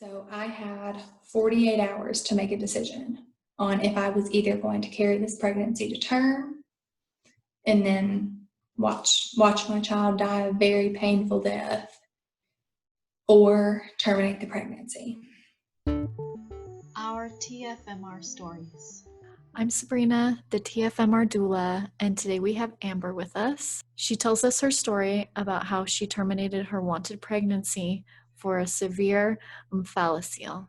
So I had 48 hours to make a decision on if I was either going to carry this pregnancy to term and then watch my child die a very painful death, or terminate the pregnancy. Our TFMR stories. I'm Sabrina, the TFMR doula, and today we have Amber with us. She tells us her story about how she terminated her wanted pregnancy for a severe Omphalocele.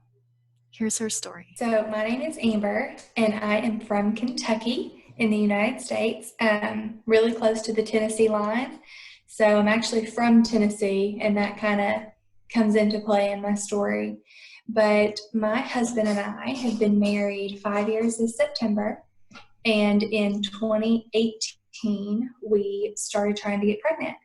Here's her story. So my name is Amber, and I am from Kentucky in the United States, really close to the Tennessee line. So I'm actually from Tennessee, and that kind of comes into play in my story. But my husband and I have been married 5 years this September, and in 2018, we started trying to get pregnant.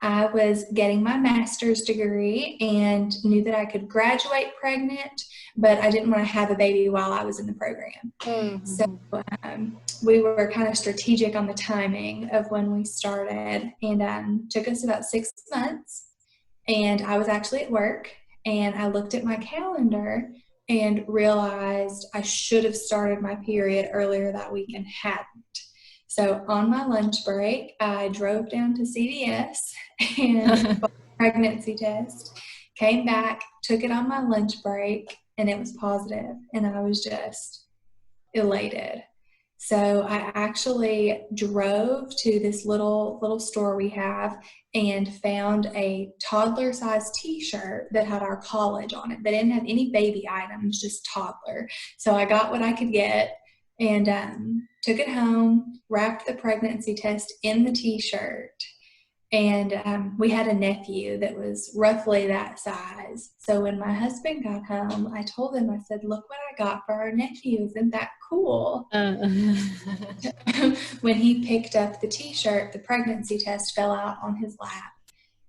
I was getting my master's degree and knew that I could graduate pregnant, but I didn't want to have a baby while I was in the program. Mm-hmm. So we were kind of strategic on the timing of when we started, and took us about 6 months. And I was actually at work, and I looked at my calendar and realized I should have started my period earlier that week and hadn't. So on my lunch break, I drove down to CVS and bought a pregnancy test, came back, took it on my lunch break, and it was positive, and I was just elated. So I actually drove to this little store we have and found a toddler-sized t-shirt that had our college on it. They didn't have any baby items, just toddler. So I got what I could get and took it home, wrapped the pregnancy test in the t-shirt, and we had a nephew that was roughly that size. So when my husband got home, I told him, I said, "Look what I got for our nephew. Isn't that cool?" When he picked up the t-shirt, the pregnancy test fell out on his lap.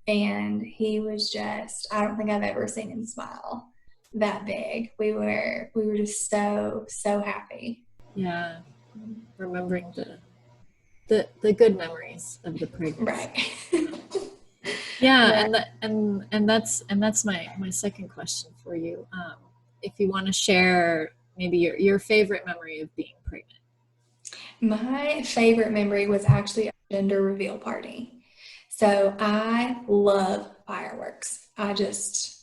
And he was just, I don't think I've ever seen him smile that big. We were just so happy. Yeah, remembering the good memories of the pregnancy. Right. Yeah, right. and that's my second question for you. If you want to share maybe your favorite memory of being pregnant. My favorite memory was actually a gender reveal party. So I love fireworks. I just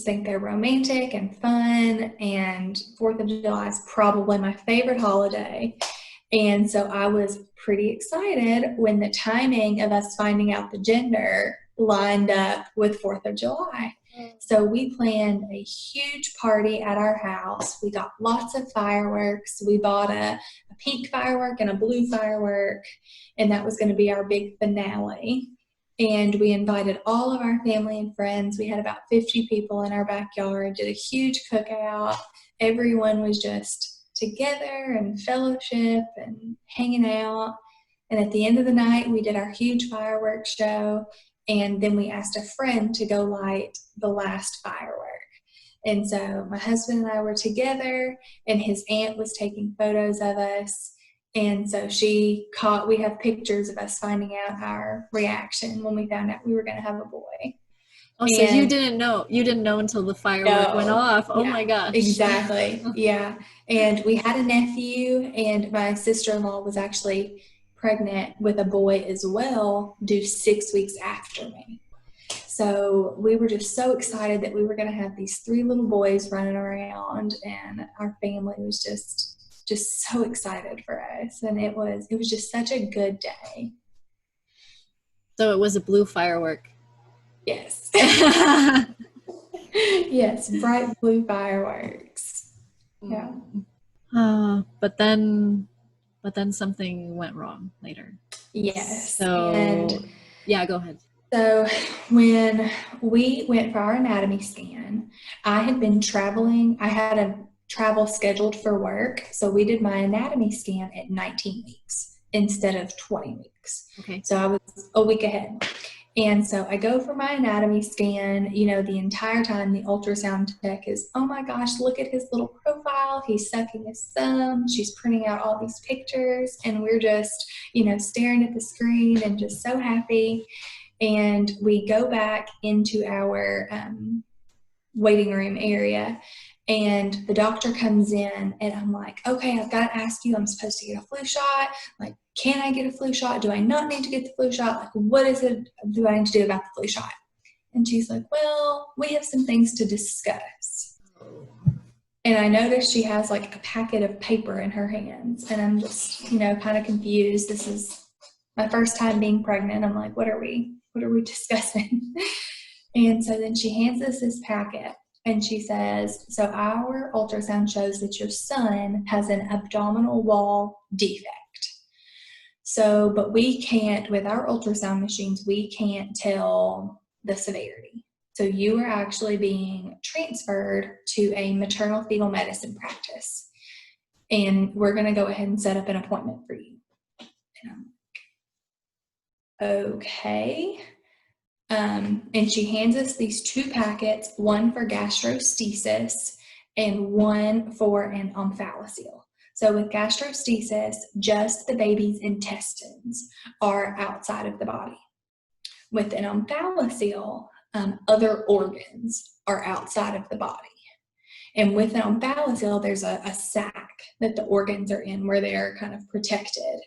think they're romantic and fun, and 4th of July is probably my favorite holiday. And so I was pretty excited when the timing of us finding out the gender lined up with 4th of July. So we planned a huge party at our house. We got lots of fireworks. We bought a pink firework and a blue firework, and that was going to be our big finale. And we invited all of our family and friends. We had about 50 people in our backyard, did a huge cookout. Everyone was just together and fellowship and hanging out. And at the end of the night, we did our huge fireworks show. And then we asked a friend to go light the last firework. And so my husband and I were together, and his aunt was taking photos of us. And so we have pictures of us finding out our reaction when we found out we were going to have a boy. Oh, so you didn't know until the firework went off. Oh, yeah, my gosh. Exactly. Yeah. And we had a nephew, and my sister-in-law was actually pregnant with a boy as well, due 6 weeks after me. So we were just so excited that we were going to have these 3 little boys running around, and our family was just so excited for us. And it was just such a good day. So it was a blue firework. Yes. Yes, bright blue fireworks. Yeah. But then something went wrong later. Yes. So yeah, go ahead. So when we went for our anatomy scan, I had been traveling. I had a travel scheduled for work. So we did my anatomy scan at 19 weeks instead of 20 weeks. Okay. So I was a week ahead. And so I go for my anatomy scan, the entire time the ultrasound tech is, "Oh my gosh, look at his little profile. He's sucking his thumb." She's printing out all these pictures, and we're just, staring at the screen and just so happy. And we go back into our waiting room area. And the doctor comes in and I'm like, okay, I've got to ask you, I'm supposed to get a flu shot. Like, can I get a flu shot? Do I not need to get the flu shot? Like, what is it do I need to do about the flu shot? And she's like, well, we have some things to discuss. And I noticed she has like a packet of paper in her hands. And I'm just, kind of confused. This is my first time being pregnant. I'm like, what are we discussing? And so then she hands us this packet and she says, so our ultrasound shows that your son has an abdominal wall defect. So, but we can't, with our ultrasound machines, we can't tell the severity. So you are actually being transferred to a maternal fetal medicine practice. And we're going to go ahead and set up an appointment for you. And I'm like, okay. And she hands us these 2 packets, one for gastroschisis and one for an omphalocele. So with gastroschisis, just the baby's intestines are outside of the body. With an omphalocele, other organs are outside of the body. And with an omphalocele, there's a sac that the organs are in where they're kind of protected.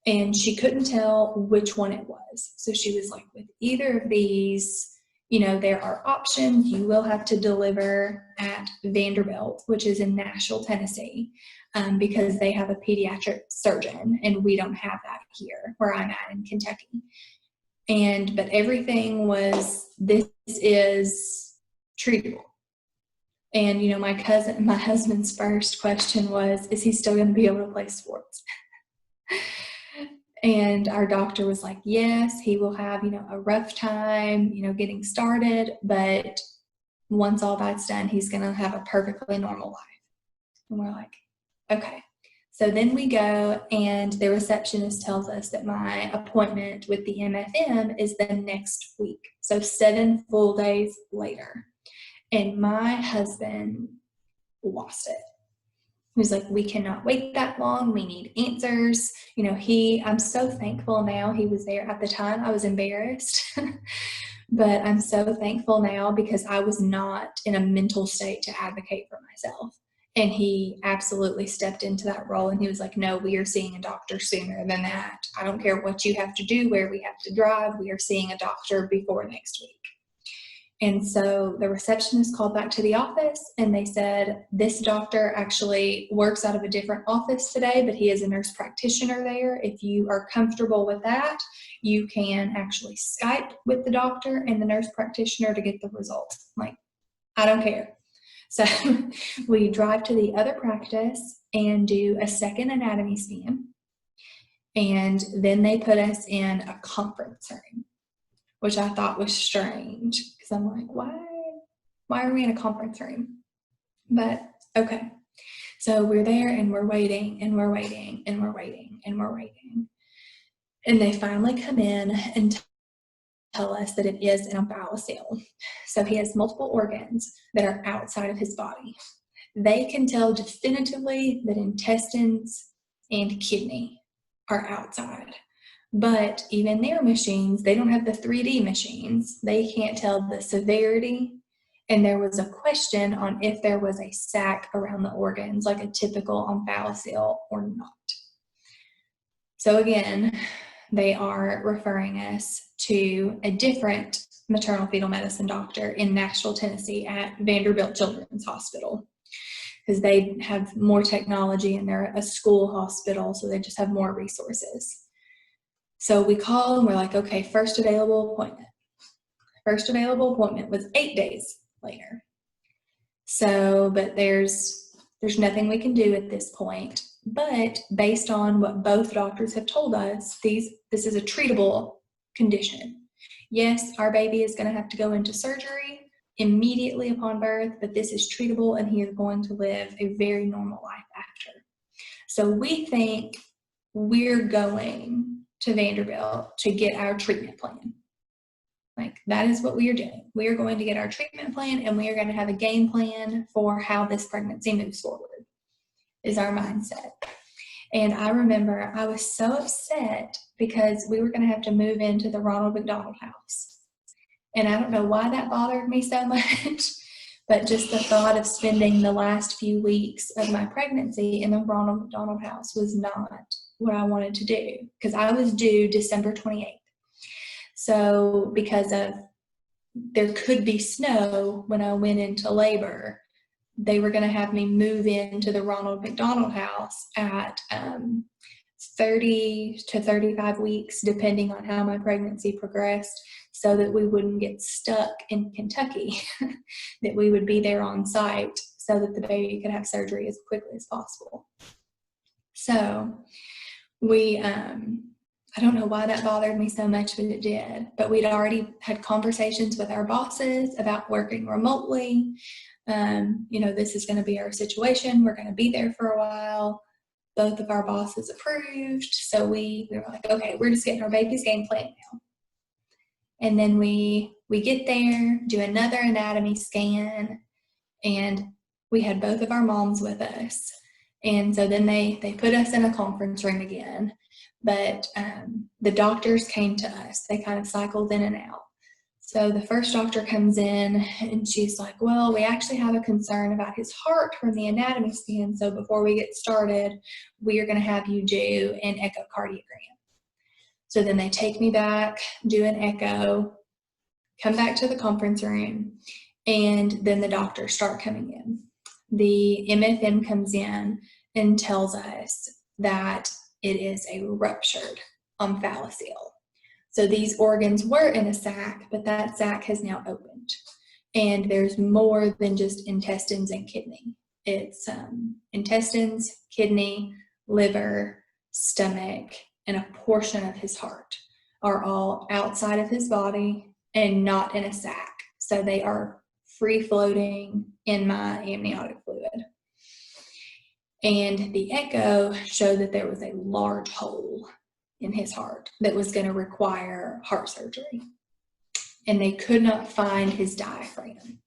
And she couldn't tell which one it was. So she was like, with either of these, there are options. You will have to deliver at Vanderbilt, which is in Nashville, Tennessee, because they have a pediatric surgeon, and we don't have that here where I'm at in Kentucky. But everything was, this is treatable. And, my husband's first question was, is he still going to be able to play sports? And our doctor was like, yes, he will have, a rough time, getting started, but once all that's done, he's going to have a perfectly normal life. And we're like, okay. So then we go, and the receptionist tells us that my appointment with the MFM is the next week. So 7 full days later. And my husband lost it. He was like, we cannot wait that long. We need answers. I'm so thankful now he was there. At the time, I was embarrassed. But I'm so thankful now because I was not in a mental state to advocate for myself. And he absolutely stepped into that role. And he was like, no, we are seeing a doctor sooner than that. I don't care what you have to do, where we have to drive. We are seeing a doctor before next week. And so the receptionist called back to the office and they said, this doctor actually works out of a different office today, but he is a nurse practitioner there. If you are comfortable with that, you can actually Skype with the doctor and the nurse practitioner to get the results. I'm like, I don't care. So we drive to the other practice and do a second anatomy scan. And then they put us in a conference room, which I thought was strange because I'm like, why are we in a conference room? But okay. So we're there and we're waiting and we're waiting and we're waiting and we're waiting. And they finally come in and tell us that it is an omphalocele. So he has multiple organs that are outside of his body. They can tell definitively that intestines and kidney are outside. But even their machines, they don't have the 3D machines. They can't tell the severity. And there was a question on if there was a sac around the organs, like a typical omphalocele or not. So again, they are referring us to a different maternal fetal medicine doctor in Nashville, Tennessee at Vanderbilt Children's Hospital, because they have more technology and they're a school hospital, so they just have more resources. So we call and we're like, okay, first available appointment. First available appointment was 8 days later. So, but there's nothing we can do at this point. But based on what both doctors have told us, this is a treatable condition. Yes, our baby is going to have to go into surgery immediately upon birth, but this is treatable and he is going to live a very normal life after. So we think we're going to Vanderbilt to get our treatment plan. Like, that is what we are doing. We are going to get our treatment plan and we are going to have a game plan for how this pregnancy moves forward, is our mindset. And I remember I was so upset because we were going to have to move into the Ronald McDonald house. And I don't know why that bothered me so much, but just the thought of spending the last few weeks of my pregnancy in the Ronald McDonald House was not what I wanted to do, because I was due December 28th. So because of there could be snow when I went into labor, they were going to have me move into the Ronald McDonald House at 30 to 35 weeks, depending on how my pregnancy progressed, so that we wouldn't get stuck in Kentucky, that we would be there on site so that the baby could have surgery as quickly as possible. So we, I don't know why that bothered me so much, but it did. But we'd already had conversations with our bosses about working remotely. This is going to be our situation. We're going to be there for a while. Both of our bosses approved. So we were like, okay, we're just getting our baby's game plan now. And then we get there, do another anatomy scan, and we had both of our moms with us. And so then they put us in a conference room again. But the doctors came to us. They kind of cycled in and out. So the first doctor comes in and she's like, well, we actually have a concern about his heart from the anatomy scan. So before we get started, we are going to have you do an echocardiogram. So then they take me back, do an echo, come back to the conference room, and then the doctors start coming in. The MFM comes in and tells us that it is a ruptured omphalocele. So these organs were in a sac, but that sac has now opened. And there's more than just intestines and kidney. It's intestines, kidney, liver, stomach, and a portion of his heart are all outside of his body and not in a sac. So they are free floating in my amniotic fluid. And the echo showed that there was a large hole in his heart that was going to require heart surgery. And they could not find his diaphragm.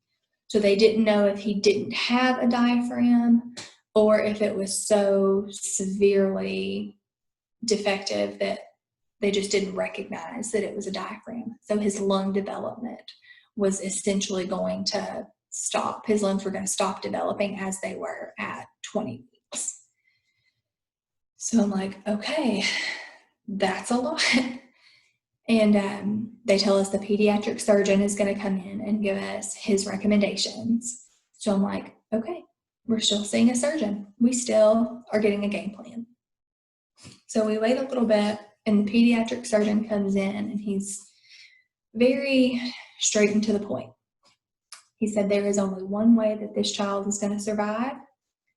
So they didn't know if he didn't have a diaphragm or if it was so severely defective that they just didn't recognize that it was a diaphragm. So his lung development was essentially going to stop. His lungs were going to stop developing as they were at 20 weeks. So I'm like, okay, that's a lot. And they tell us the pediatric surgeon is going to come in and give us his recommendations. So I'm like, okay, we're still seeing a surgeon. We still are getting a game plan. So we wait a little bit, and the pediatric surgeon comes in, and he's very straight and to the point. He said there is only one way that this child is going to survive,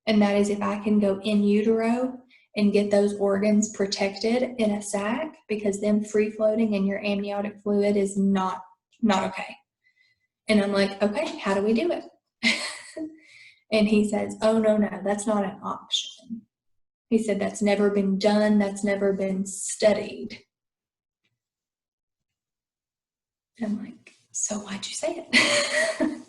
and that is if I can go in utero and get those organs protected in a sac, because them free floating in your amniotic fluid is not okay. And I'm like, okay, how do we do it? And he says, oh, no, that's not an option. He said, that's never been done. That's never been studied. And I'm like, so why'd you say it?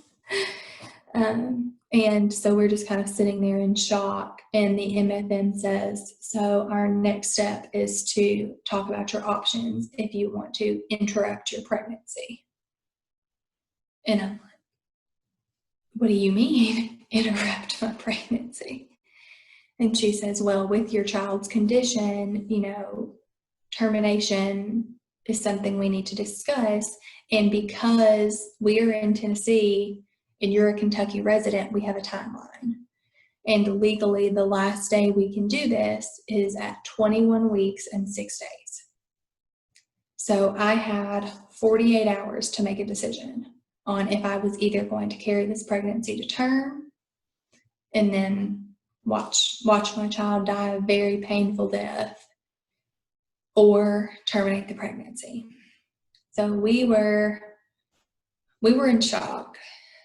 And so we're just kind of sitting there in shock. And the MFM says, so our next step is to talk about your options if you want to interrupt your pregnancy. And I'm like, what do you mean, interrupt my pregnancy? And she says, well, with your child's condition, termination is something we need to discuss. And because we're in Tennessee and you're a Kentucky resident, we have a timeline. And legally, the last day we can do this is at 21 weeks and 6 days. So I had 48 hours to make a decision on if I was either going to carry this pregnancy to term and then watch my child die a very painful death, or terminate the pregnancy. So we were in shock.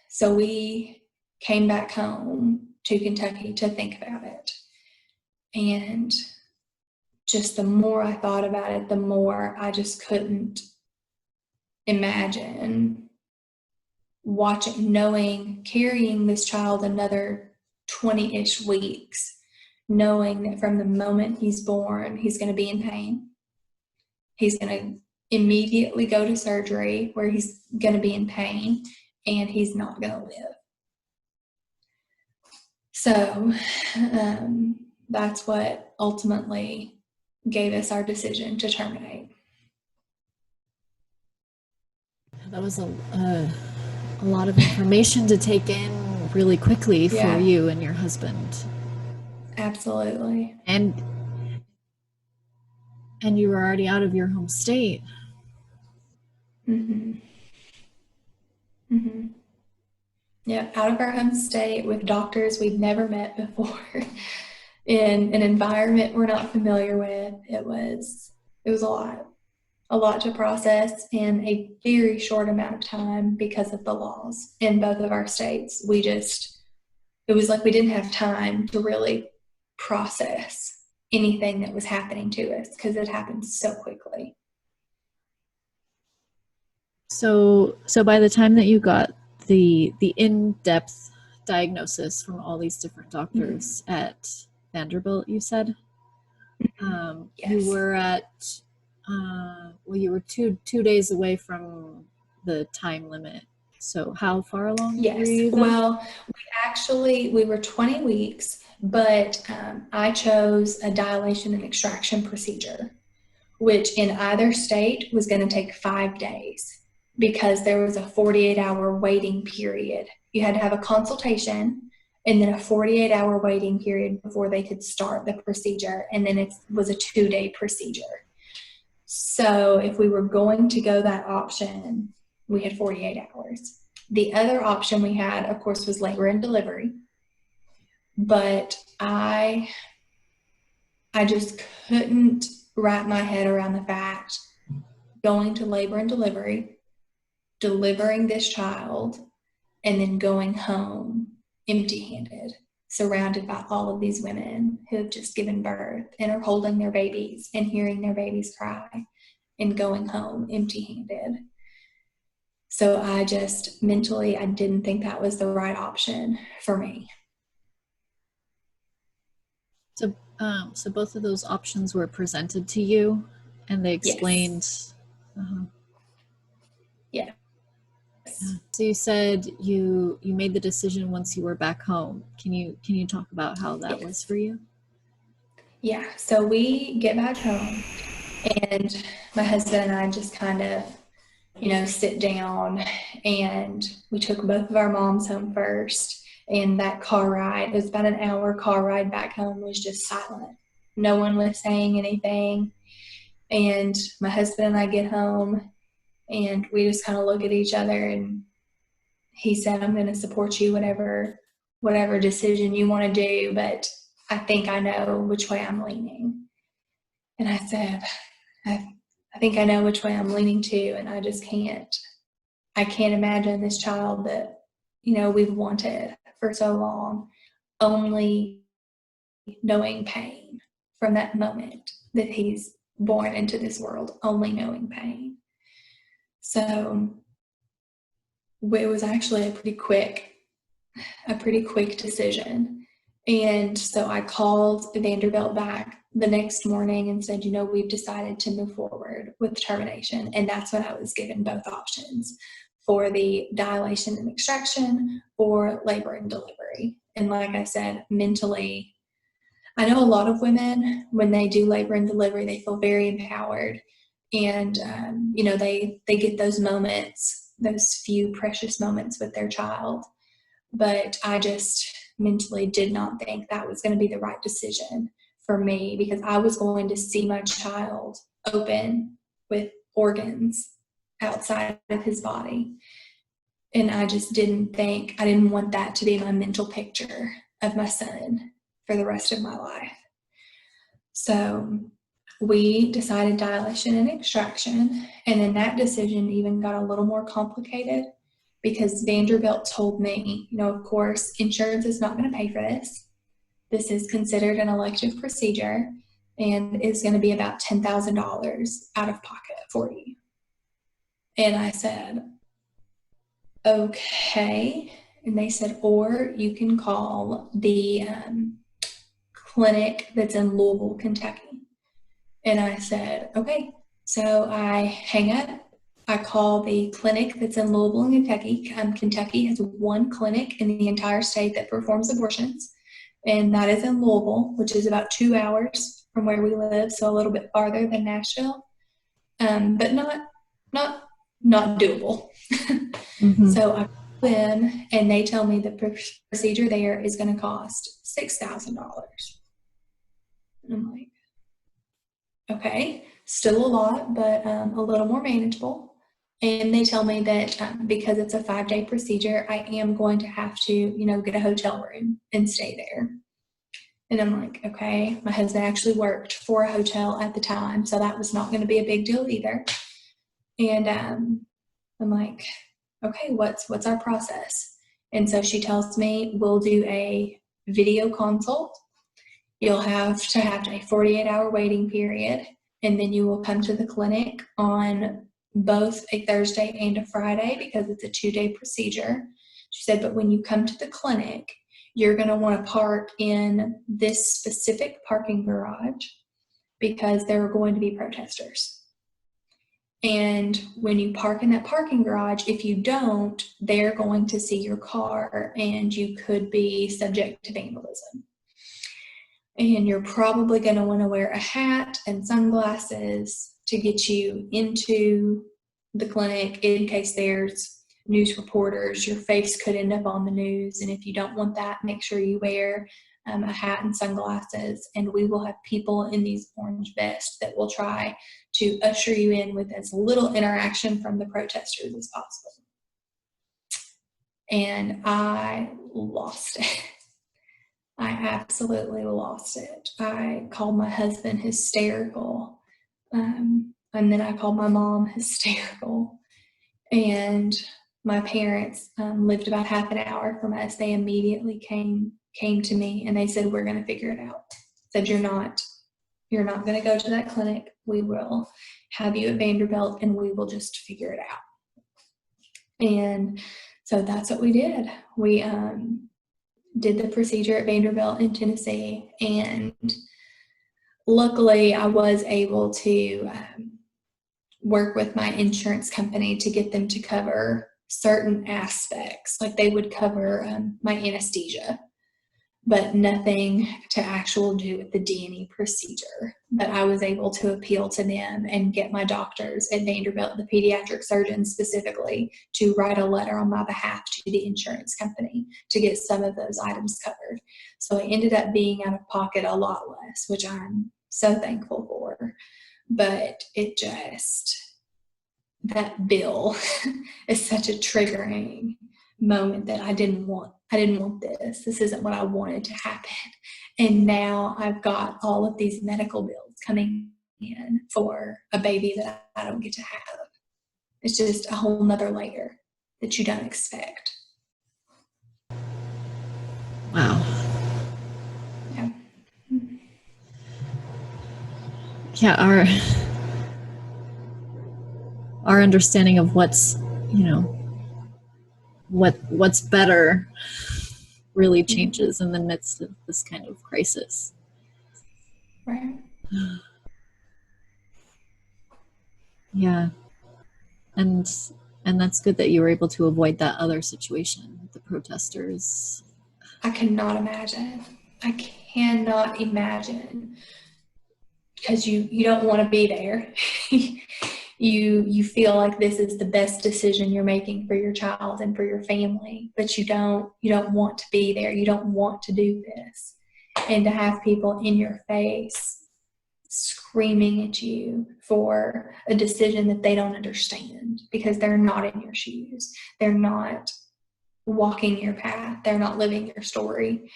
So we came back home to Kentucky to think about it. And just the more I thought about it, the more I just couldn't imagine carrying this child another 20-ish weeks, knowing that from the moment he's born, he's going to be in pain. He's going to immediately go to surgery where he's going to be in pain, and he's not going to live. So that's what ultimately gave us our decision to terminate. That was a lot of information to take in really quickly for you and your husband. Absolutely. And you were already out of your home state. Mm-hmm. Mm-hmm. Yeah, out of our home state with doctors we'd never met before in an environment we're not familiar with. It was a lot to process in a very short amount of time because of the laws in both of our states. It was like we didn't have time to really process anything that was happening to us because it happened so quickly. So by the time that you got the in-depth diagnosis from all these different doctors at Vanderbilt, you said, Yes. you were at you were two days away from the time limit. So how far along were you then? Well, we were 20 weeks, but I chose a dilation and extraction procedure, which in either state was going to take 5 days because there was a 48-hour waiting period. You had to have a consultation and then a 48-hour waiting period before they could start the procedure, and then it was a 2-day procedure. So if we were going to go that option, we had 48 hours. The other option we had, of course, was labor and delivery. But I just couldn't wrap my head around the fact going to labor and delivery, delivering this child, and then going home empty-handed, surrounded by all of these women who have just given birth and are holding their babies and hearing their babies cry and going home empty-handed. So I just mentally, I didn't think that was the right option for me. So both of those options were presented to you, and they explained. Yes. So you said you made the decision once you were back home. Can you talk about how that was for you? Yeah. So we get back home, and my husband and I just kind of, sit down, and we took both of our moms home first. And that car ride, it was about an hour car ride back home, was just silent. No one was saying anything. And my husband and I get home, and we just kind of look at each other, and he said, I'm going to support you whatever decision you want to do, but I think I know which way I'm leaning. And I said, I think I know which way I'm leaning to, and I can't imagine this child that, we've wanted for so long, only knowing pain from that moment that he's born into this world, only knowing pain. So it was actually a pretty quick decision. And so I called Vanderbilt back the next morning and said, we've decided to move forward with termination. And that's when I was given both options for the dilation and extraction or labor and delivery. And like I said, mentally, I know a lot of women, when they do labor and delivery, they feel very empowered. And, they get those moments, those few precious moments with their child. But I just mentally did not think that was going to be the right decision for me, because I was going to see my child open with organs outside of his body. And I didn't want that to be my mental picture of my son for the rest of my life. So we decided dilation and extraction, and then that decision even got a little more complicated because Vanderbilt told me, of course, insurance is not going to pay for this. This is considered an elective procedure and is going to be about $10,000 out of pocket for you. And I said, okay. And they said, or you can call the clinic that's in Louisville, Kentucky. And I said, okay. So I hang up. I call the clinic that's in Louisville, Kentucky. Kentucky has one clinic in the entire state that performs abortions. and that is in Louisville, which is about 2 hours from where we live, so a little bit farther than Nashville, but not doable. Mm-hmm. So I call them, and they tell me the procedure there is going to cost $6,000. And I'm like, okay, still a lot, but a little more manageable. And they tell me that because it's a 5-day procedure, I am going to have to, get a hotel room and stay there. And I'm like, okay. My husband actually worked for a hotel at the time, so that was not going to be a big deal either. And I'm like, okay, what's our process? And so she tells me we'll do a video consult. You'll have to have a 48-hour waiting period, and then you will come to the clinic on both a Thursday and a Friday because it's a 2-day procedure. She said, but when you come to the clinic, you're going to want to park in this specific parking garage because there are going to be protesters. And when you park in that parking garage, if you don't, they're going to see your car and you could be subject to vandalism. And you're probably going to want to wear a hat and sunglasses to get you into the clinic in case there's news reporters. Your face could end up on the news. And if you don't want that, make sure you wear a hat and sunglasses. And we will have people in these orange vests that will try to usher you in with as little interaction from the protesters as possible. And I lost it. I absolutely lost it. I called my husband hysterical. And then I called my mom hysterical. And my parents lived about half an hour from us. They immediately came to me and they said, we're going to figure it out. Said, you're not going to go to that clinic. We will have you at Vanderbilt and we will just figure it out. And so that's what we did. We did the procedure at Vanderbilt in Tennessee, and luckily I was able to work with my insurance company to get them to cover certain aspects. Like they would cover my anesthesia, but nothing to actually do with the D&E procedure. But I was able to appeal to them and get my doctors at Vanderbilt, the pediatric surgeons specifically, to write a letter on my behalf to the insurance company to get some of those items covered. So I ended up being out of pocket a lot less, which I'm so thankful for. But that bill is such a triggering moment that I didn't want this. This isn't what I wanted to happen. And now I've got all of these medical bills coming in for a baby that I don't get to have. It's just a whole nother layer that you don't expect. Wow. Yeah. Yeah, our understanding of what's better really changes in the midst of this kind of crisis. Right. Yeah. And that's good that you were able to avoid that other situation with the protesters. I cannot imagine. I cannot imagine. Because you don't want to be there. You feel like this is the best decision you're making for your child and for your family, but you don't want to be there. You don't want to do this. And to have people in your face screaming at you for a decision that they don't understand because they're not in your shoes. They're not walking your path. They're not living your story.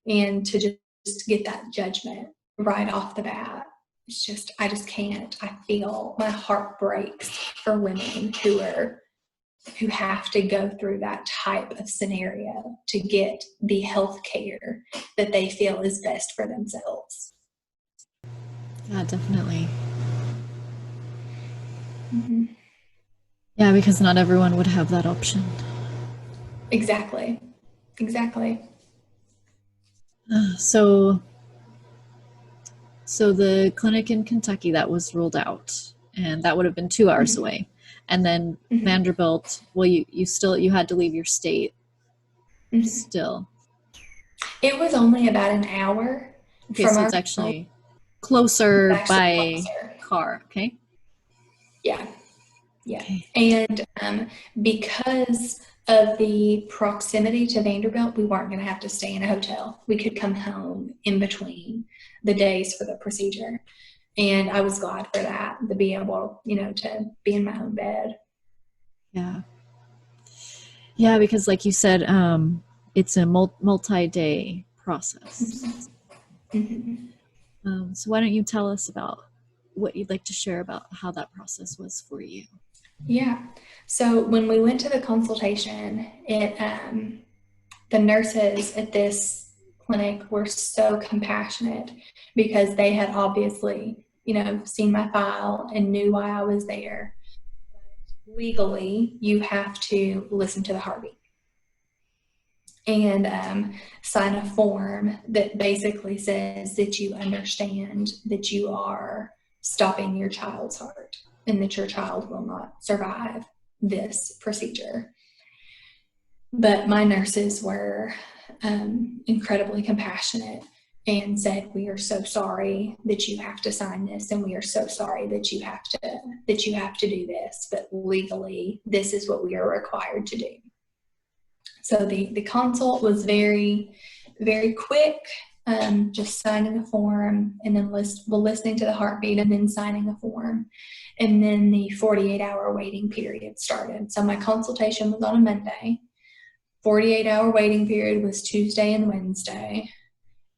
And to just get that judgment right off the bat, I just can't. I feel my heart breaks for women who have to go through that type of scenario to get the health care that they feel is best for themselves. Yeah, definitely. Mm-hmm. Yeah, because not everyone would have that option. Exactly. So the clinic in Kentucky, that was ruled out, and that would have been 2 hours away. And then Vanderbilt, well, you had to leave your state still. It was only about an hour Okay, from so our it's home. actually closer Actually by closer. car. Okay. Yeah. Yeah. Okay. And because of the proximity to Vanderbilt, we weren't going to have to stay in a hotel. We could come home in between the days for the procedure. And I was glad for that, to be able, to be in my own bed. Yeah. Yeah, because like you said, it's a multi-day process. Mm-hmm. So why don't you tell us about what you'd like to share about how that process was for you? Yeah. So when we went to the consultation, the nurses at this clinic were so compassionate because they had obviously, seen my file and knew why I was there. Legally, you have to listen to the heartbeat and sign a form that basically says that you understand that you are stopping your child's heart and that your child will not survive this procedure. But my nurses were incredibly compassionate and said, "We are so sorry that you have to sign this, and we are so sorry that you have to do this. But legally, this is what we are required to do." So the consult was very, very quick. Just signing a form and then listening to the heartbeat and then signing a form. And then the 48-hour waiting period started. So my consultation was on a Monday. 48-hour waiting period was Tuesday and Wednesday.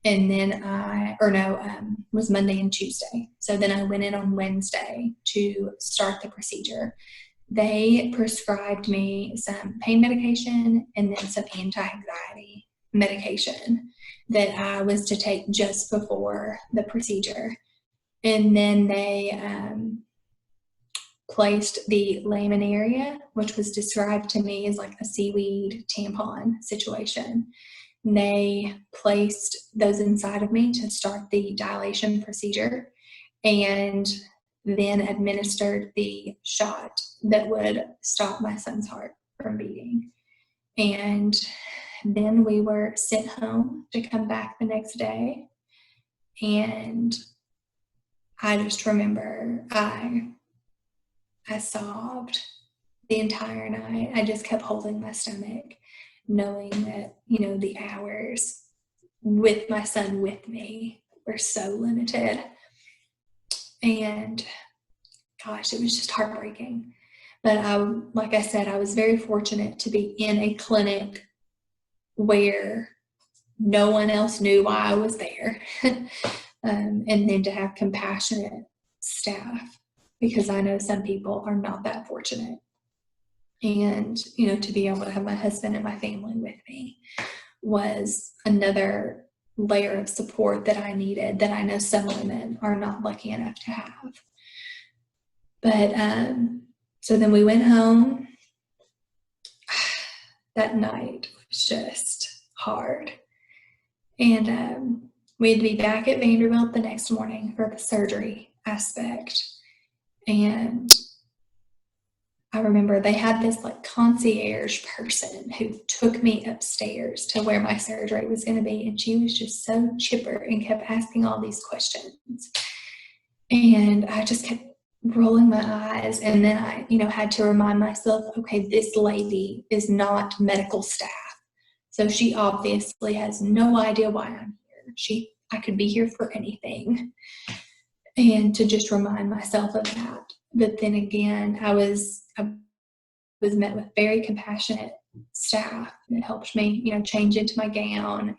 And then was Monday and Tuesday. So then I went in on Wednesday to start the procedure. They prescribed me some pain medication and then some anti-anxiety medication that I was to take just before the procedure. And then they placed the laminaria, which was described to me as like a seaweed tampon situation. And they placed those inside of me to start the dilation procedure and then administered the shot that would stop my son's heart from beating. And then we were sent home to come back the next day. And I just remember I sobbed the entire night. I just kept holding my stomach, knowing that, the hours with my son with me were so limited. And gosh, it was just heartbreaking. But like I said, I was very fortunate to be in a clinic where no one else knew why I was there. And then to have compassionate staff, because I know some people are not that fortunate. And, to be able to have my husband and my family with me was another layer of support that I needed that I know some women are not lucky enough to have. But so then we went home. That night was just hard. And we had to be back at Vanderbilt the next morning for the surgery aspect. And I remember they had this like concierge person who took me upstairs to where my surgery was going to be. And she was just so chipper and kept asking all these questions. And I just kept rolling my eyes. And then I, had to remind myself, okay, this lady is not medical staff. So she obviously has no idea why I'm here. I could be here for anything. And to just remind myself of that. But then again, I was met with very compassionate staff that helped me, change into my gown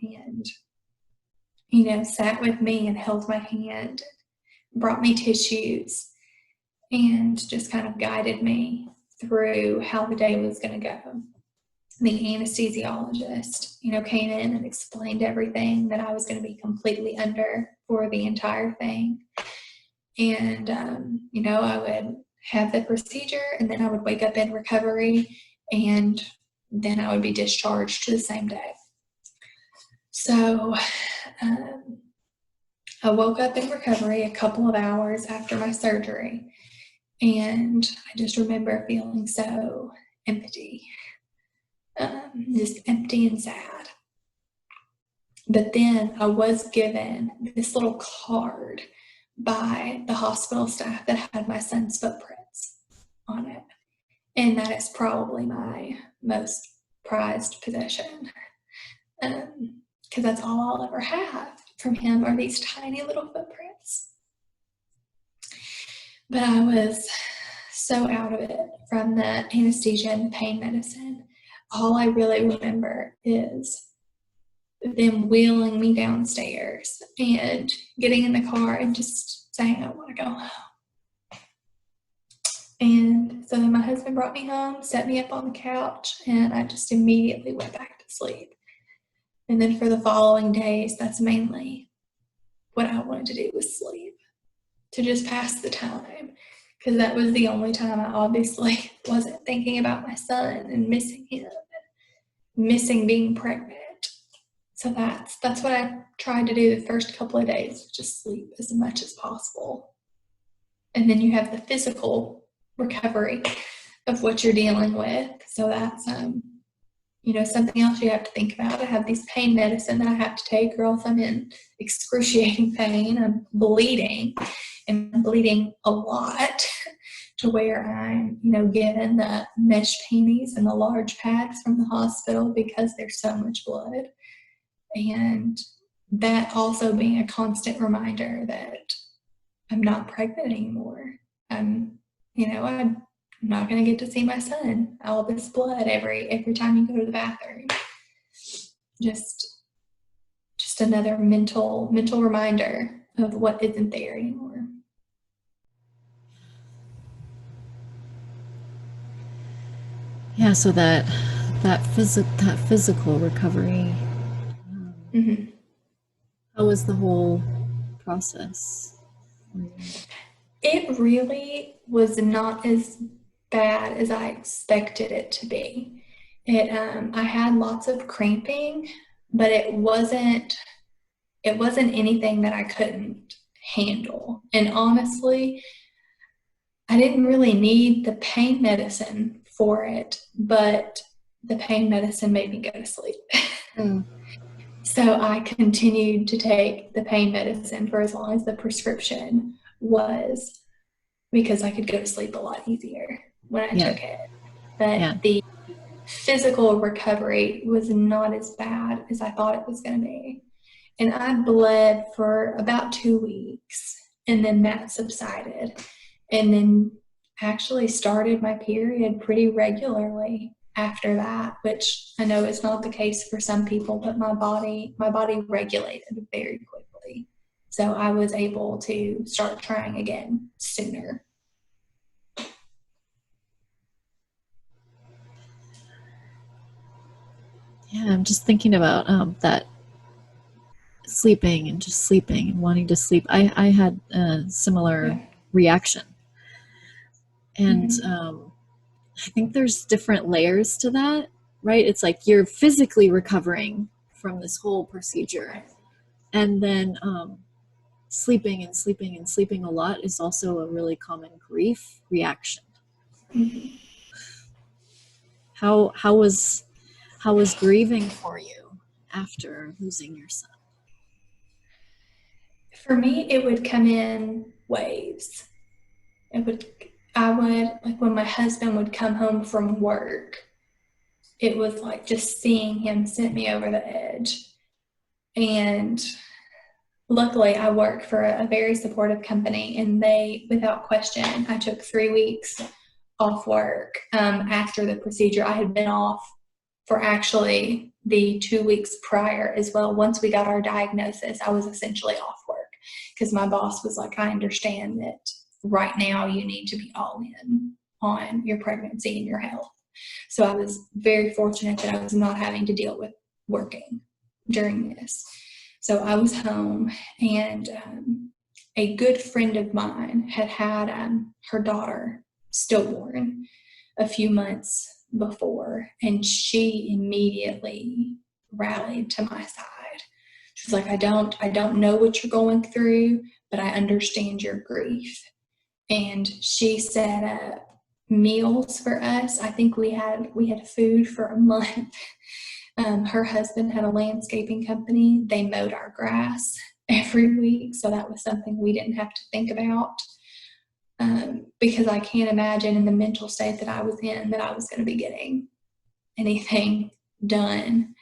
and, sat with me and held my hand, brought me tissues, and just kind of guided me through how the day was going to go. The anesthesiologist, came in and explained everything that I was going to be completely under for the entire thing. And, I would have the procedure and then I would wake up in recovery and then I would be discharged the same day. So I woke up in recovery a couple of hours after my surgery. And I just remember feeling so empty, just empty and sad. But then I was given this little card by the hospital staff that had my son's footprints on it. And that is probably my most prized possession. Because that's all I'll ever have from him are these tiny little footprints. But I was so out of it from the anesthesia and the pain medicine. All I really remember is them wheeling me downstairs and getting in the car and just saying, I want to go home. And so then my husband brought me home, set me up on the couch, and I just immediately went back to sleep. And then for the following days, that's mainly what I wanted to do was sleep, to just pass the time, because that was the only time I obviously wasn't thinking about my son and missing him, and missing being pregnant. So that's what I tried to do the first couple of days, just sleep as much as possible. And then you have the physical recovery of what you're dealing with. So that's, something else you have to think about. I have these pain medicine that I have to take, or else I'm in excruciating pain. I'm bleeding, and I'm bleeding a lot to where I'm, given the mesh panties and the large pads from the hospital because there's so much blood. And that also being a constant reminder that I'm not pregnant anymore. I'm not going to get to see my son. All this blood every time you go to the bathroom. Just another mental reminder of what isn't there anymore. Yeah, so that physical recovery. Mm-hmm. How was the whole process? It really was not as bad as I expected it to be. I had lots of cramping, but it wasn't anything that I couldn't handle. And honestly, I didn't really need the pain medicine for it, but the pain medicine made me go to sleep. So I continued to take the pain medicine for as long as the prescription was, because I could go to sleep a lot easier when I took it. But the physical recovery was not as bad as I thought it was going to be. And I bled for about 2 weeks, and then that subsided. And then actually started my period pretty regularly after that, which I know is not the case for some people, but my body regulated very quickly. So I was able to start trying again sooner. Yeah, I'm just thinking about that sleeping and just sleeping and wanting to sleep. I had a similar reaction. And I think there's different layers to that, right? It's like you're physically recovering from this whole procedure. And then sleeping a lot is also a really common grief reaction. Mm-hmm. How was grieving for you after losing your son? For me, it would come in waves. I would, like when my husband would come home from work, it was like just seeing him sent me over the edge. And luckily, I work for a very supportive company, and they, without question, I took 3 weeks off work after the procedure. I had been off for actually the 2 weeks prior as well. Once we got our diagnosis, I was essentially off work because my boss was like, I understand that right now you need to be all in on your pregnancy and your health. So I was very fortunate that I was not having to deal with working during this. So I was home, and a good friend of mine had her daughter stillborn a few months before, and she immediately rallied to my side. She was like, I don't know what you're going through, but I understand your grief. And she set up meals for us. I think we had food for a month Her husband had a landscaping company. They mowed our grass every week, so that was something we didn't have to think about. Because I can't imagine in the mental state that I was in that I was going to be getting anything done.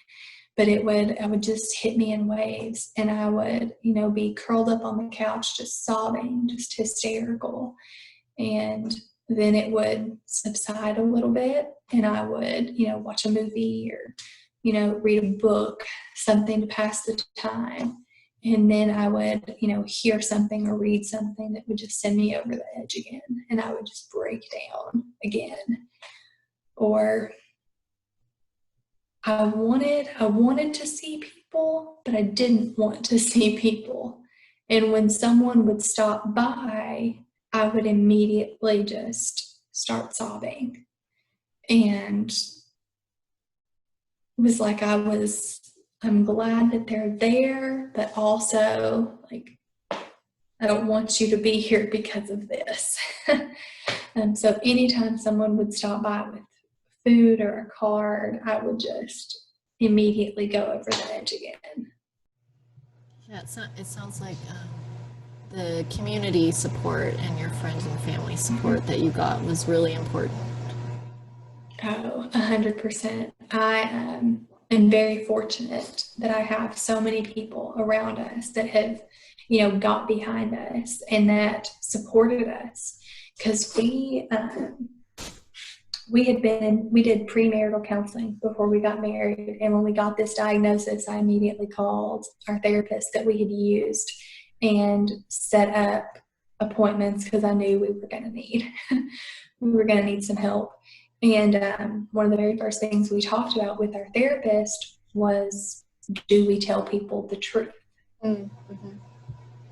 But it would just hit me in waves, and I would, be curled up on the couch, just sobbing, just hysterical. And then it would subside a little bit, and I would, watch a movie or, read a book, something to pass the time. And then I would, hear something or read something that would just send me over the edge again, and I would just break down again. Or I wanted to see people, but I didn't want to see people. And when someone would stop by, I would immediately just start sobbing. And it was like I'm glad that they're there, but also like, I don't want you to be here because of this. So anytime someone would stop by with food or a card, I would just immediately go over the edge again. Yeah, it sounds like the community support and your friends and family support that you got was really important. Oh, 100%. I am very fortunate that I have so many people around us that have, got behind us and that supported us. Because we did premarital counseling before we got married. And when we got this diagnosis, I immediately called our therapist that we had used and set up appointments because I knew we were going to need some help. And one of the very first things we talked about with our therapist was, do we tell people the truth? Mm-hmm.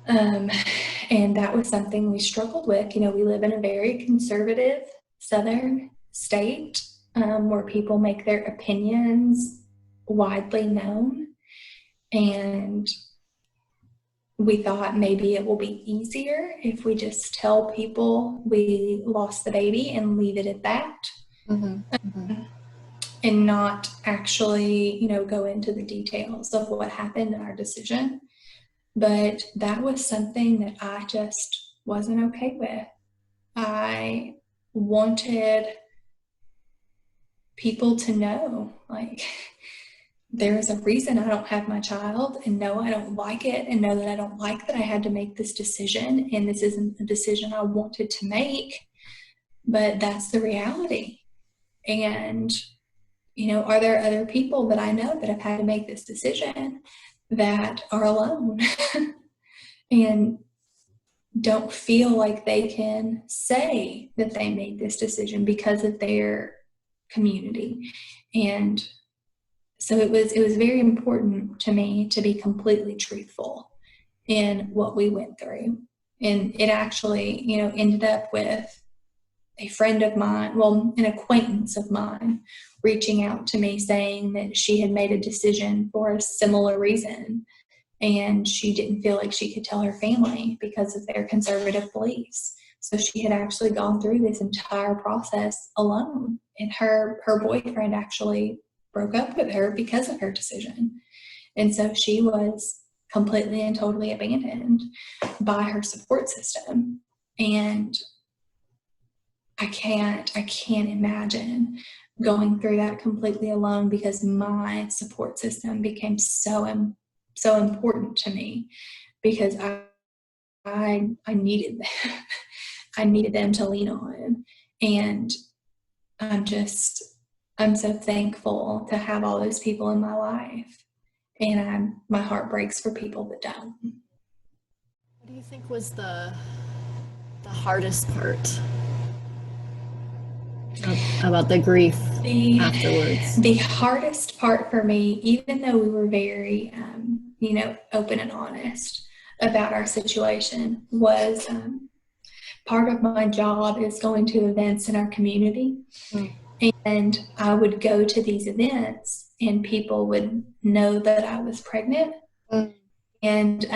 And that was something we struggled with. We live in a very conservative Southern state where people make their opinions widely known. And we thought maybe it will be easier if we just tell people we lost the baby and leave it at that. Mm-hmm. And not actually, go into the details of what happened in our decision. But that was something that I just wasn't okay with. I wanted people to know, like, there's a reason I don't have my child, and no, I don't like it, and know that I don't like that I had to make this decision, and this isn't a decision I wanted to make, but that's the reality. And, are there other people that I know that have had to make this decision that are alone and don't feel like they can say that they made this decision because of their community? And so it was very important to me to be completely truthful in what we went through. And it actually, ended up with a friend of mine, an acquaintance of mine, reaching out to me saying that she had made a decision for a similar reason. And she didn't feel like she could tell her family because of their conservative beliefs. So she had actually gone through this entire process alone. And her boyfriend actually broke up with her because of her decision. And so she was completely and totally abandoned by her support system. And I can't imagine going through that completely alone, because my support system became so important to me, because I needed them. I needed them to lean on. And I'm so thankful to have all those people in my life. And my heart breaks for people that don't. What do you think was the hardest part about the grief afterwards? The hardest part for me, even though we were very, open and honest about our situation, was part of my job is going to events in our community. And I would go to these events and people would know that I was pregnant. And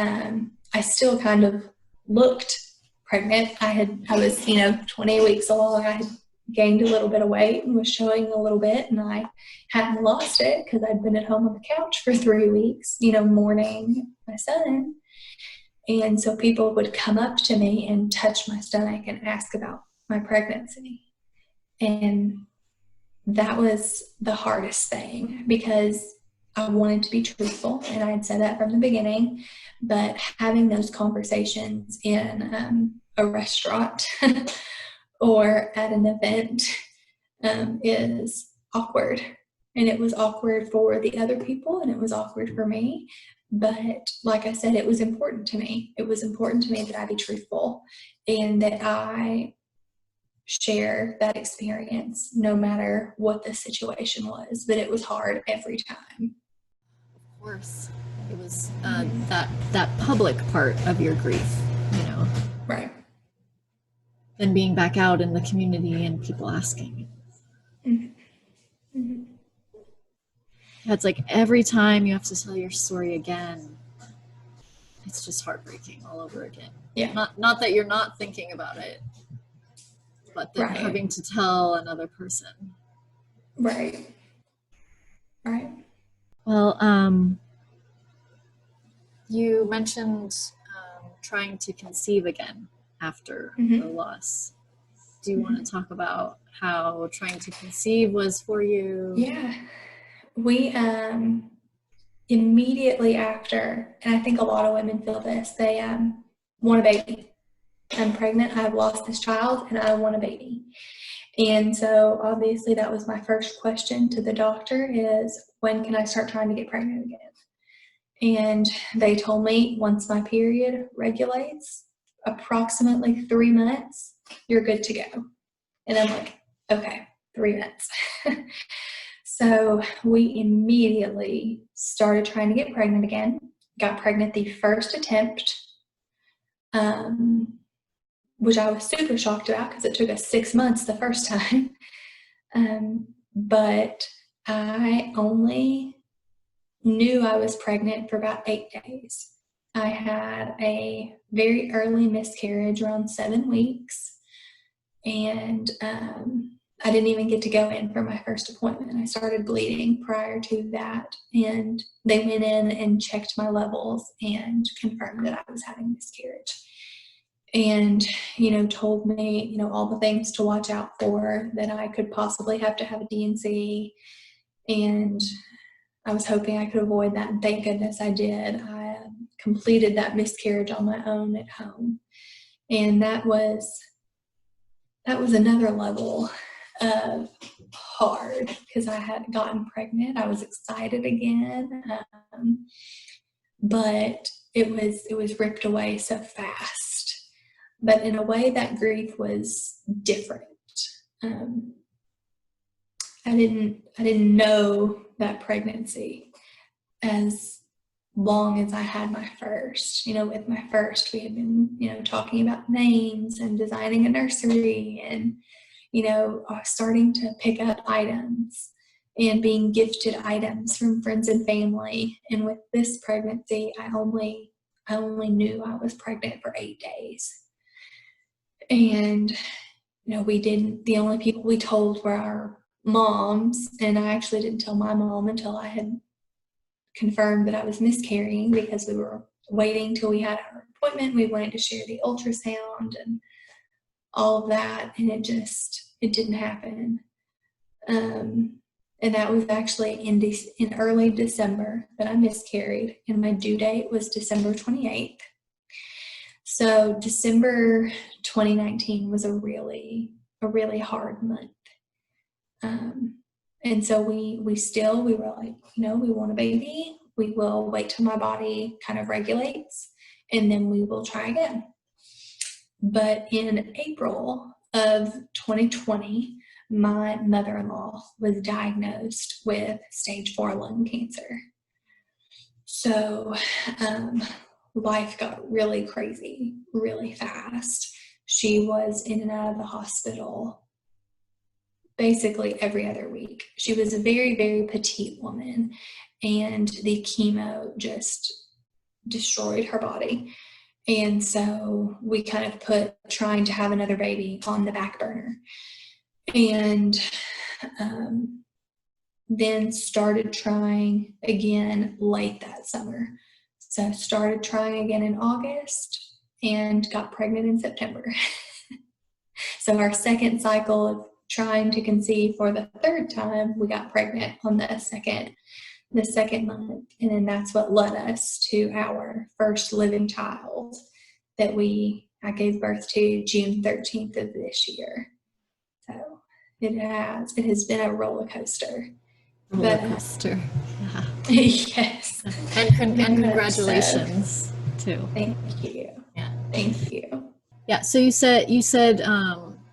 I still kind of looked pregnant. I was 20 weeks along. I had gained a little bit of weight and was showing a little bit, and I hadn't lost it because I'd been at home on the couch for 3 weeks, mourning my son. And so people would come up to me and touch my stomach and ask about my pregnancy. And that was the hardest thing, because I wanted to be truthful, and I had said that from the beginning, but having those conversations in a restaurant or at an event is awkward. And it was awkward for the other people, and it was awkward for me. But like I said, it was important to me. It was important to me that I be truthful and that I share that experience no matter what the situation was. But it was hard every time. Of course. It was that public part of your grief, Right. Then being back out in the community and people asking. Mm-hmm. Mm-hmm. It's like every time you have to tell your story again, it's just heartbreaking all over again. Yeah. Not that you're not thinking about it, but then Right. having to tell another person. Right. Right. Well, you mentioned trying to conceive again after Mm-hmm. the loss. Do you want to talk about how trying to conceive was for you? Yeah. We immediately after, and I think a lot of women feel this, they want a baby. I'm pregnant, I've lost this child, and I want a baby. And so obviously that was my first question to the doctor is, when can I start trying to get pregnant again? And they told me once my period regulates, approximately 3 months, you're good to go. And I'm like, okay, 3 months. So we immediately started trying to get pregnant again. Got pregnant the first attempt, which I was super shocked about because it took us 6 months the first time. But I only knew I was pregnant for about 8 days. I had a very early miscarriage around 7 weeks, and I didn't even get to go in for my first appointment. I started bleeding prior to that, and they went in and checked my levels and confirmed that I was having miscarriage. And, told me, all the things to watch out for, that I could possibly have to have a D&C, and I was hoping I could avoid that, and thank goodness I did. I completed that miscarriage on my own at home, and that was another level of hard, because I had gotten pregnant. I was excited again, but it was ripped away so fast. But in a way, that grief was different. I didn't know that pregnancy as long as I had my first. With my first, we had been, talking about names and designing a nursery and, starting to pick up items and being gifted items from friends and family. And with this pregnancy, I only knew I was pregnant for 8 days. And, the only people we told were our moms. And I actually didn't tell my mom until I had confirmed that I was miscarrying, because we were waiting till we had our appointment. We wanted to share the ultrasound and all of that, and it didn't happen. And that was actually in early December that I miscarried, and my due date was December 28th. So December 2019 was a really hard month. And so we were like, we want a baby. We will wait till my body kind of regulates, and then we will try again. But in April of 2020, my mother-in-law was diagnosed with stage 4 lung cancer. So life got really crazy really fast. She was in and out of the hospital basically every other week. She was a very, very petite woman, and the chemo just destroyed her body. And so we kind of put trying to have another baby on the back burner. And then started trying again late that summer. So started trying again in August and got pregnant in September. So our second cycle of trying to conceive for the third time, we got pregnant on the second month. And then that's what led us to our first living child that I gave birth to June 13th of this year. So it has been a roller coaster. Roller coaster. Yeah. Yes. And congratulations too. Thank you. Yeah. Thank you. Yeah. So you said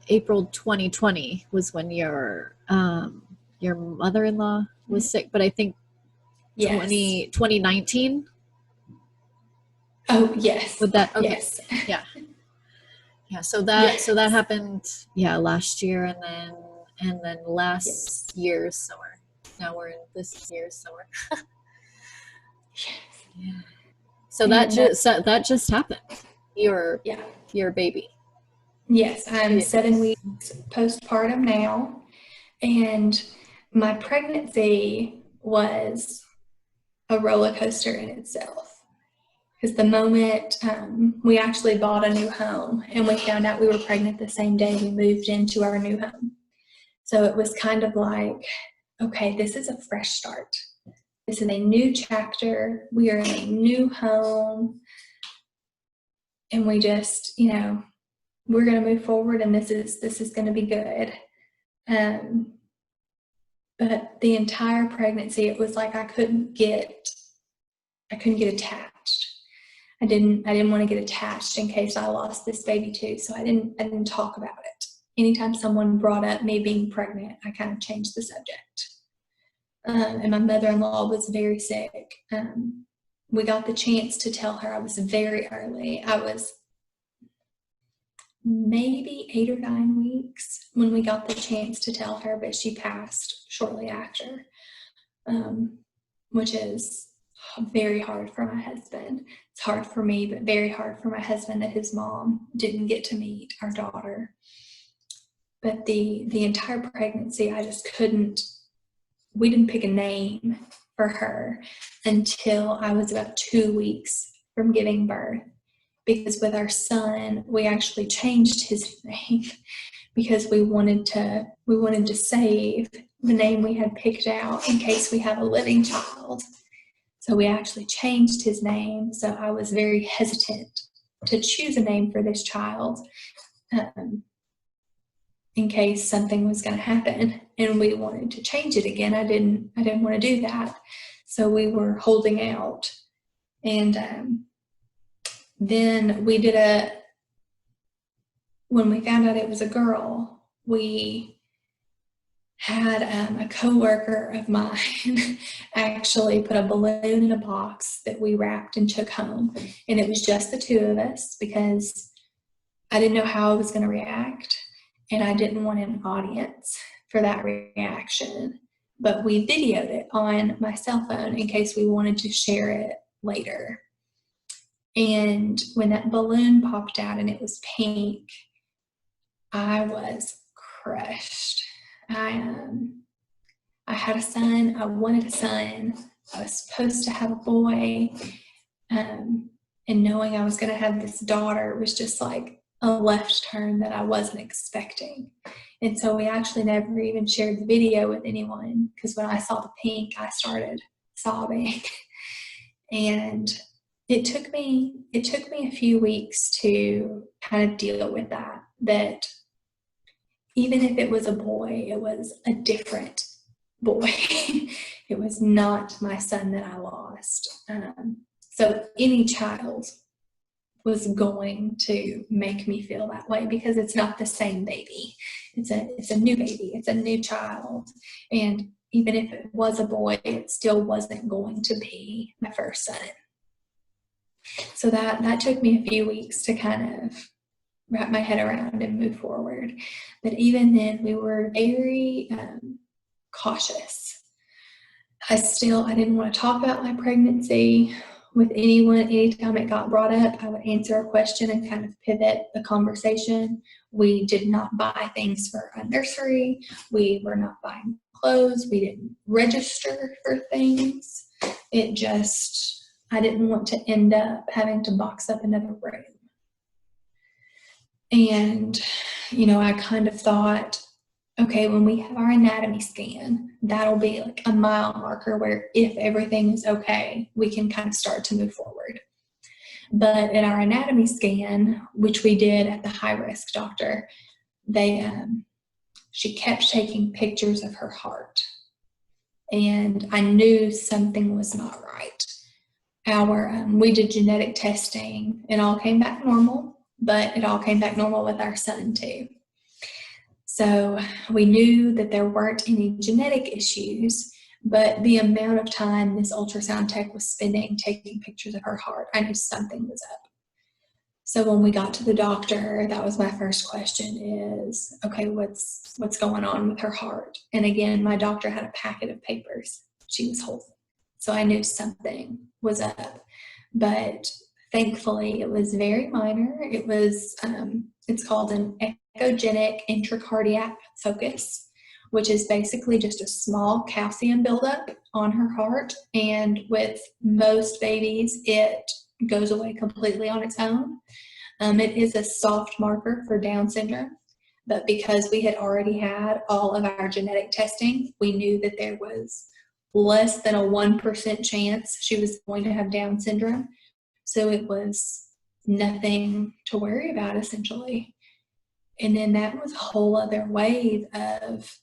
April 2020 was when your mother-in-law was sick, but I think Yes. 2019. Oh yes. Would that? Okay. Yes. Yeah. Yeah. So that happened. Yeah, last year, and then last year's summer. Now we're in this year's summer. Yes. Yeah. So that just happened. Your baby. Yes, I'm 7 weeks postpartum now, and my pregnancy was a roller coaster in itself. Because the moment we actually bought a new home and we found out we were pregnant the same day we moved into our new home. So it was kind of like, okay, this is a fresh start. This is a new chapter. We are in a new home. And we just, we're going to move forward and this is going to be good. But the entire pregnancy, it was like I couldn't get attached. I didn't want to get attached in case I lost this baby too. So I didn't talk about it. Anytime someone brought up me being pregnant, I kind of changed the subject. And my mother-in-law was very sick. We got the chance to tell her. I was very early. I was maybe 8 or 9 weeks when we got the chance to tell her, but she passed shortly after, which is very hard for my husband. It's hard for me, but very hard for my husband that his mom didn't get to meet our daughter. But the entire pregnancy, we didn't pick a name for her until I was about 2 weeks from giving birth. Because with our son, we actually changed his name because we wanted to save the name we had picked out in case we have a living child. So we actually changed his name. So I was very hesitant to choose a name for this child in case something was going to happen and we wanted to change it again. I didn't want to do that. So we were holding out. And then when we found out it was a girl, we had a coworker of mine actually put a balloon in a box that we wrapped and took home. And it was just the two of us because I didn't know how I was going to react. And I didn't want an audience for that reaction. But we videoed it on my cell phone in case we wanted to share it later. And when that balloon popped out and it was pink, I was crushed. I had a son. I wanted a son. I was supposed to have a boy. And knowing I was going to have this daughter was just like a left turn that I wasn't expecting. And so we actually never even shared the video with anyone because when I saw the pink, I started sobbing. And it took me a few weeks to kind of deal with that even if it was a boy, it was a different boy. It was not my son that I lost. So any child was going to make me feel that way because it's not the same baby. It's a new baby. It's a new child. And even if it was a boy, it still wasn't going to be my first son. So that took me a few weeks to kind of wrap my head around and move forward. But even then, we were very cautious. I didn't want to talk about my pregnancy with anyone. Anytime it got brought up, I would answer a question and kind of pivot the conversation We did not buy things for a nursery. We were not buying clothes. We didn't register for things. I didn't want to end up having to box up another room. And, I kind of thought, okay, when we have our anatomy scan, that'll be like a mile marker where if everything is okay, we can kind of start to move forward. But in our anatomy scan, which we did at the high-risk doctor, she kept taking pictures of her heart. And I knew something was not right. We did genetic testing. It all came back normal, but it all came back normal with our son too. So we knew that there weren't any genetic issues, but the amount of time this ultrasound tech was spending taking pictures of her heart, I knew something was up. So when we got to the doctor, that was my first question is, okay, what's going on with her heart? And again, my doctor had a packet of papers she was holding. So I knew something was up. But thankfully, it was very minor. It was, it's called an echogenic intracardiac focus, which is basically just a small calcium buildup on her heart. And with most babies, it goes away completely on its own. It is a soft marker for Down syndrome, but because we had already had all of our genetic testing, we knew that there was less than a 1% chance she was going to have Down syndrome. So it was nothing to worry about, essentially. And then that was a whole other wave of,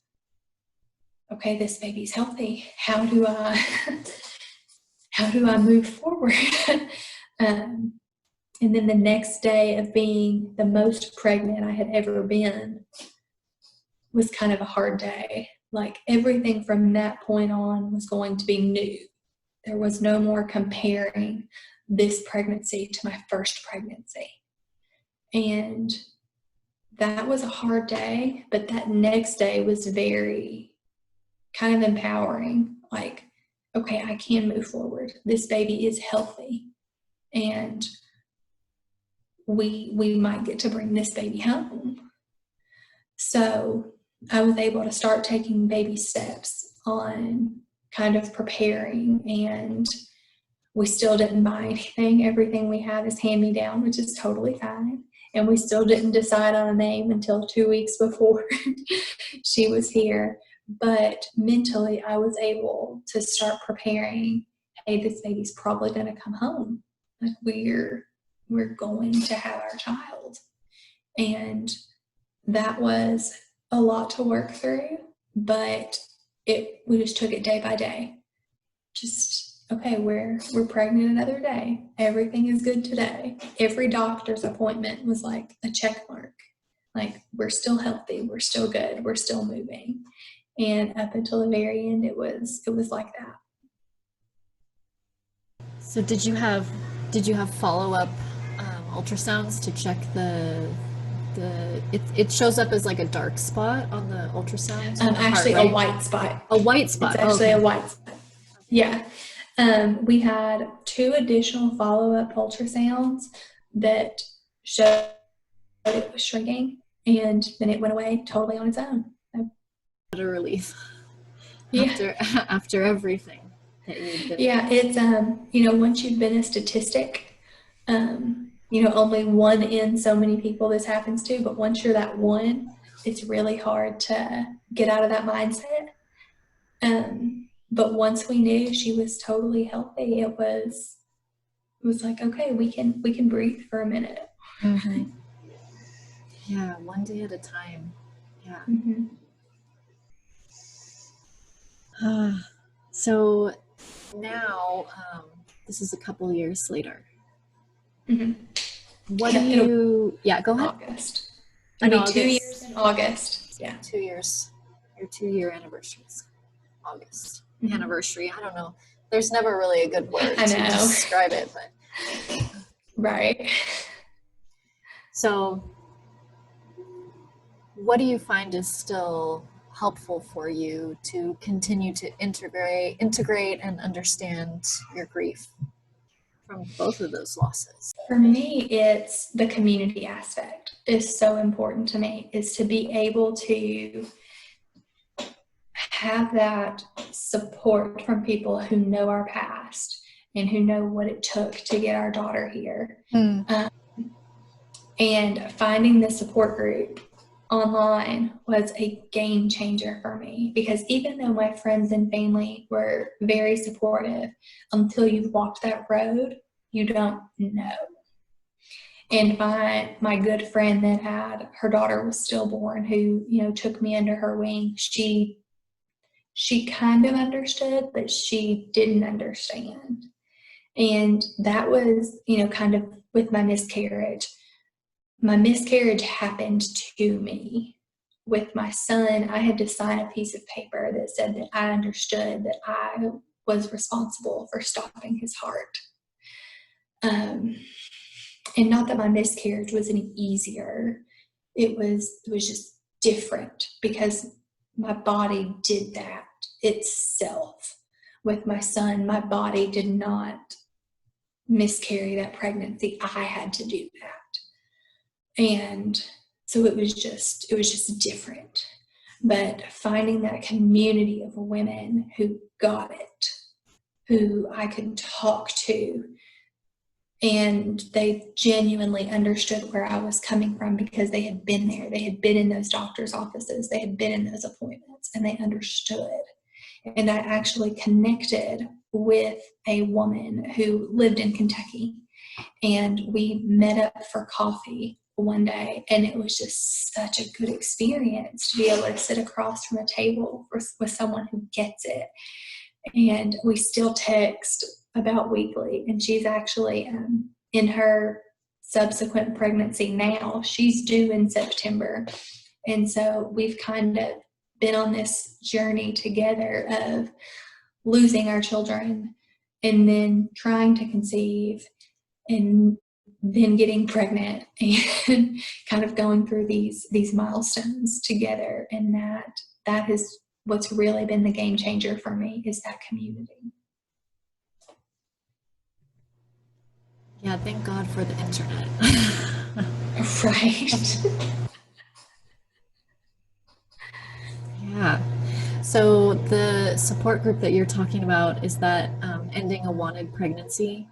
okay, this baby's healthy. How do I move forward? And then the next day of being the most pregnant I had ever been was kind of a hard day. Like everything from that point on was going to be new. There was no more comparing this pregnancy to my first pregnancy. And that was a hard day, but that next day was very kind of empowering. Like, okay, I can move forward. This baby is healthy. And we might get to bring this baby home. So I was able to start taking baby steps on kind of preparing, and we still didn't buy anything. Everything we have is hand-me-down, which is totally fine. And we still didn't decide on a name until 2 weeks before she was here. But mentally, I was able to start preparing, hey, this baby's probably going to come home. Like we're going to have our child. And that was a lot to work through, but we just took it day by day. Just, okay, we're pregnant another day. Everything is good today. Every doctor's appointment was like a check mark. Like, we're still healthy, we're still good, we're still moving. And up until the very end, it was like that. So did you have follow-up ultrasounds to check it shows up as like a dark spot on the ultrasound? Actually a white spot. A white spot. It's actually a white spot. Yeah. We had 2 additional follow-up ultrasounds that showed it was shrinking, and then it went away totally on its own. What a relief. Yeah. After everything that you've been. Yeah, it's once you've been a statistic, only one in so many people this happens to, but once you're that one, it's really hard to get out of that mindset. But once we knew she was totally healthy, it was like, okay, we can breathe for a minute. Mm-hmm. Yeah, one day at a time. Yeah. Mm-hmm. So now, this is a couple years later. Mm-hmm. What do you? Yeah, go ahead. August. It'll be 2 years in August. Yeah. 2 years. Your 2-year anniversary is August. Mm-hmm. Anniversary. I don't know. There's never really a good word to describe it, but right. So, what do you find is still helpful for you to continue to integrate and understand your grief? from both of those losses? For me, it's the community aspect is so important to me, is to be able to have that support from people who know our past and who know what it took to get our daughter here. And finding the support group online was a game changer for me, because even though my friends and family were very supportive, until you've walked that road, you don't know. And my good friend that had her daughter was stillborn, who, you know, took me under her wing, she kind of understood, but she didn't understand. And that was, you know, kind of with my miscarriage. My miscarriage happened to me. With my son, I had to sign a piece of paper that said that I understood that I was responsible for stopping his heart. And not that my miscarriage was any easier. It was just different, because my body did that itself. With my son, my body did not miscarry that pregnancy. I had to do that. And so it was just different. But finding that community of women who got it, who I could talk to, and they genuinely understood where I was coming from, because they had been there. They had been in those doctor's offices. They had been in those appointments, and they understood. And I actually connected with a woman who lived in Kentucky, and we met up for coffee one day, and it was just such a good experience to be able to sit across from a table with someone who gets it. And we still text about weekly, and she's actually in her subsequent pregnancy now. She's due in September, and so we've kind of been on this journey together of losing our children and then trying to conceive and then getting pregnant, and kind of going through these milestones together. And that is what's really been the game changer for me, is that community. Yeah, thank God for the internet. Right. Yeah. So the support group that you're talking about, is that ending a wanted pregnancy?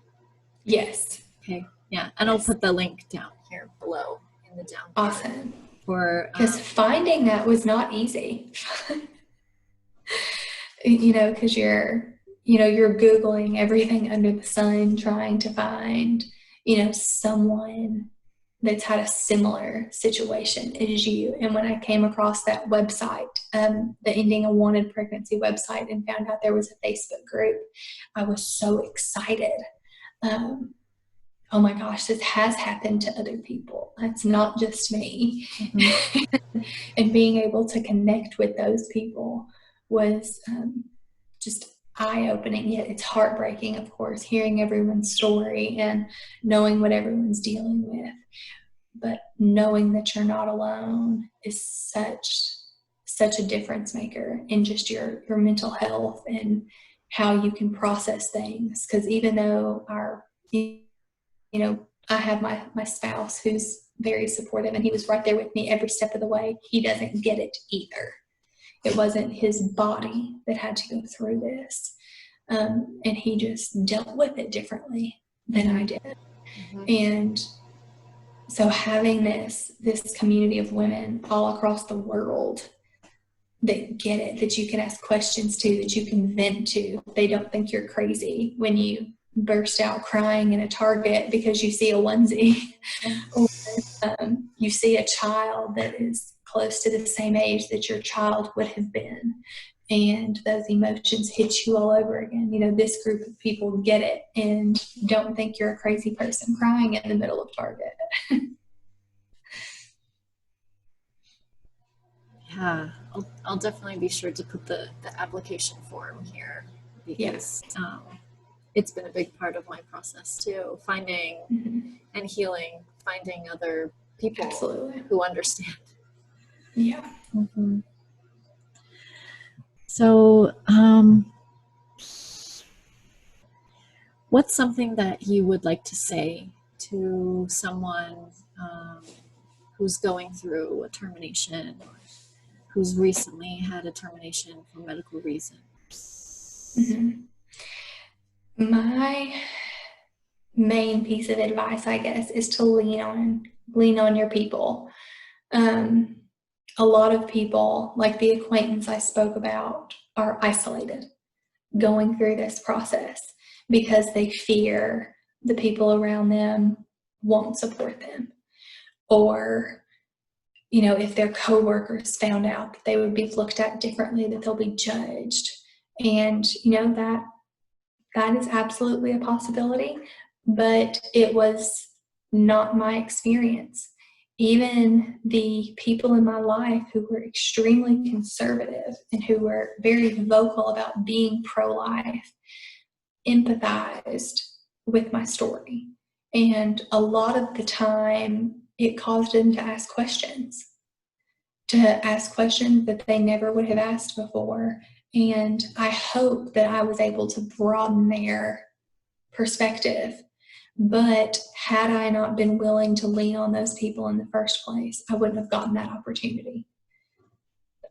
Yes. Okay. Yeah. And I'll put the link down here below in the down. Awesome. For because finding that was not easy. You know, because you're Googling everything under the sun, trying to find, someone that's had a similar situation as you. And when I came across that website, the Ending a Wanted Pregnancy website, and found out there was a Facebook group, I was so excited. Oh my gosh, this has happened to other people. It's not just me. Mm-hmm. And being able to connect with those people was just eye-opening. Yet it's heartbreaking, of course, hearing everyone's story and knowing what everyone's dealing with. But knowing that you're not alone is such a difference maker in just your mental health and how you can process things. Because even though I have my spouse who's very supportive, and he was right there with me every step of the way, he doesn't get it either. It wasn't his body that had to go through this. And he just dealt with it differently than I did. Mm-hmm. And so having this community of women all across the world that get it, that you can ask questions to, that you can vent to, they don't think you're crazy when you burst out crying in a Target because you see a onesie, or you see a child that is close to the same age that your child would have been, and those emotions hit you all over again. This group of people get it and don't think you're a crazy person crying in the middle of Target. Yeah, I'll definitely be sure to put the application form here, because it's been a big part of my process too, finding mm-hmm. and healing, finding other people Absolutely. Who understand. Yeah. Mm-hmm. So What's something that you would like to say to someone who's going through a termination or who's recently had a termination for medical reasons? Mhm. My main piece of advice, I guess, is to lean on your people. A lot of people, like the acquaintance I spoke about, are isolated going through this process because they fear the people around them won't support them, or if their coworkers found out that they would be looked at differently, that they'll be judged. And that is absolutely a possibility, but it was not my experience. Even the people in my life who were extremely conservative and who were very vocal about being pro-life empathized with my story. And a lot of the time, it caused them to ask questions that they never would have asked before. And I hope that I was able to broaden their perspective. But had I not been willing to lean on those people in the first place, I wouldn't have gotten that opportunity.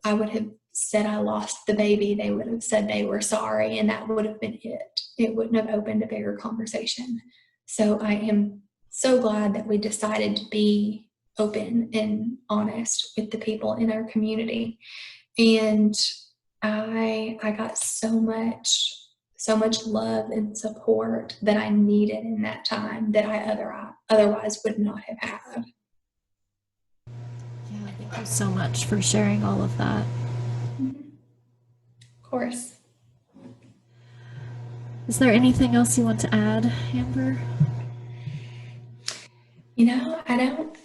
I would have said I lost the baby. They would have said they were sorry, and that would have been it. It wouldn't have opened a bigger conversation. So I am so glad that we decided to be open and honest with the people in our community. And I got so much love and support that I needed in that time that I otherwise would not have had. Yeah, thank you so much for sharing all of that. Of course. Is there anything else you want to add, Amber?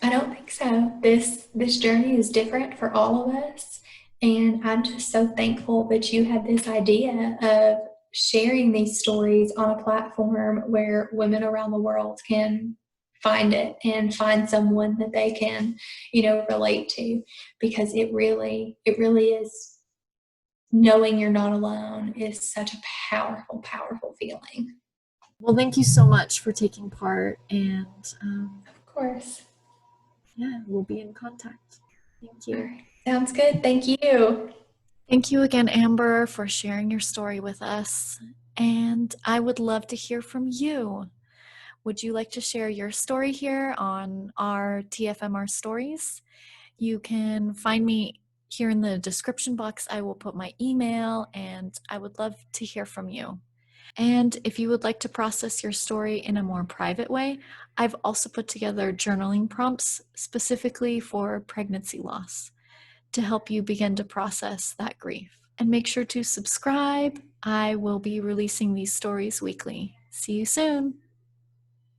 I don't think so. This journey is different for all of us, and I'm just so thankful that you had this idea of sharing these stories on a platform where women around the world can find it and find someone that they can, relate to, because it really is, knowing you're not alone is such a powerful, powerful feeling. Well, thank you so much for taking part, and Of course. yeah, we'll be in contact. Thank you. All right. Sounds good. Thank you. Thank you again, Amber, for sharing your story with us. And I would love to hear from you. Would you like to share your story here on our TFMR stories? You can find me here in the description box. I will put my email, and I would love to hear from you. And if you would like to process your story in a more private way, I've also put together journaling prompts specifically for pregnancy loss to help you begin to process that grief. And make sure to subscribe. I will be releasing these stories weekly. See you soon.